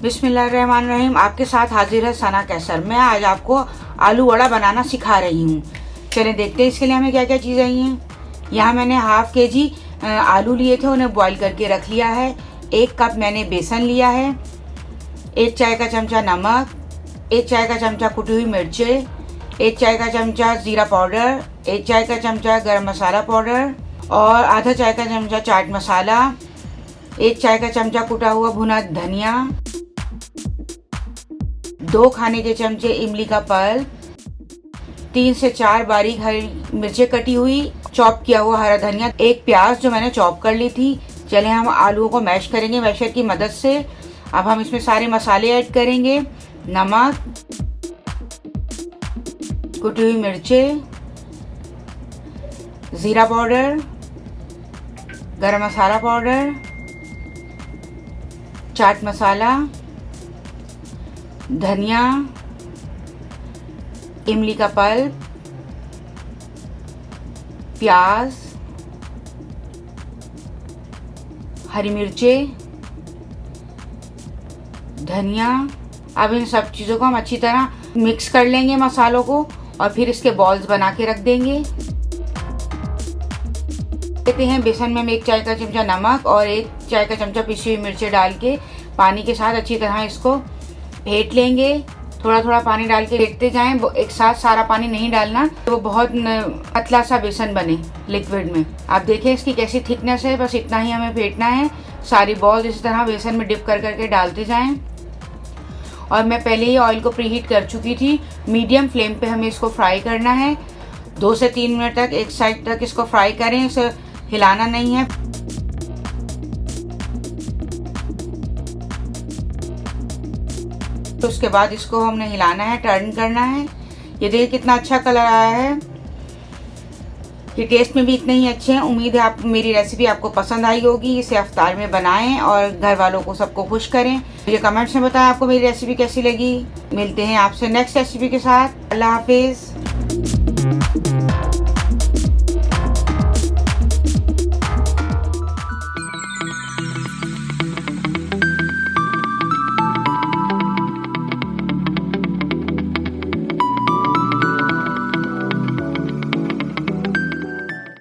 बिस्मिल्लाहिर्रहमानिर्रहीम। आपके साथ हाजिर है सना कैसर। मैं आज आपको आलू वड़ा बनाना सिखा रही हूँ। चलिए देखते हैं इसके लिए हमें क्या क्या चीज़ चाहिए। यहाँ मैंने हाफ़ केजी आलू लिए थे, उन्हें बॉईल करके रख लिया है। 1 कप मैंने बेसन लिया है, 1 चाय का चमचा नमक, 1 चाय का चमचा कुटी हुई मिर्चें, 1 चाय का चमचा ज़ीरा पाउडर, 1 चाय का चमचा गरम मसाला पाउडर और आधा चाय का चमचा चाट मसाला, 1 चाय का चमचा कुटा हुआ भुना धनिया, 2 खाने के चमचे इमली का पल्प, 3 से 4 बारीक हरी मिर्चें कटी हुई, चॉप किया हुआ हरा धनिया, 1 प्याज जो मैंने चॉप कर ली थी। चले हम आलूओं को मैश करेंगे मैशर की मदद से। अब हम इसमें सारे मसाले ऐड करेंगे। नमक, कुटी हुई मिर्चें, ज़ीरा पाउडर, गरम मसाला पाउडर, चाट मसाला, धनिया, इमली का पल्प, प्याज, हरी मिर्चें, धनिया। अब इन सब चीज़ों को हम अच्छी तरह मिक्स कर लेंगे मसालों को और फिर इसके बॉल्स बना के रख देंगे। देते हैं बेसन में हम 1 चाय का चमचा नमक और 1 चाय का चमचा पिसी हुई मिर्चें डाल के पानी के साथ अच्छी तरह इसको फेंट लेंगे। थोड़ा थोड़ा पानी डाल के फेंटते जाएं, एक साथ सारा पानी नहीं डालना, तो वो बहुत पतला सा बेसन बने लिक्विड में। आप देखें इसकी कैसी थिकनेस है, बस इतना ही हमें फेंटना है। सारी बॉल्स इस तरह बेसन में डिप कर करके डालते जाएं। और मैं पहले ही ऑयल को प्रीहीट कर चुकी थी। मीडियम फ्लेम पे हमें इसको फ्राई करना है। 2 से 3 मिनट तक एक साइड तक इसको फ्राई करें, इसे हिलाना नहीं है। तो उसके बाद इसको हमने हिलाना है, टर्न करना है। ये देखिए कितना अच्छा कलर आया है। ये टेस्ट में भी इतने ही अच्छे हैं। उम्मीद है आप मेरी रेसिपी आपको पसंद आई होगी। इसे इफ्तार में बनाएं और घर वालों को सबको खुश करें। मुझे कमेंट्स में बताएं आपको मेरी रेसिपी कैसी लगी। मिलते हैं आपसे नेक्स्ट रेसिपी के साथ। अल्लाह हाफिज़।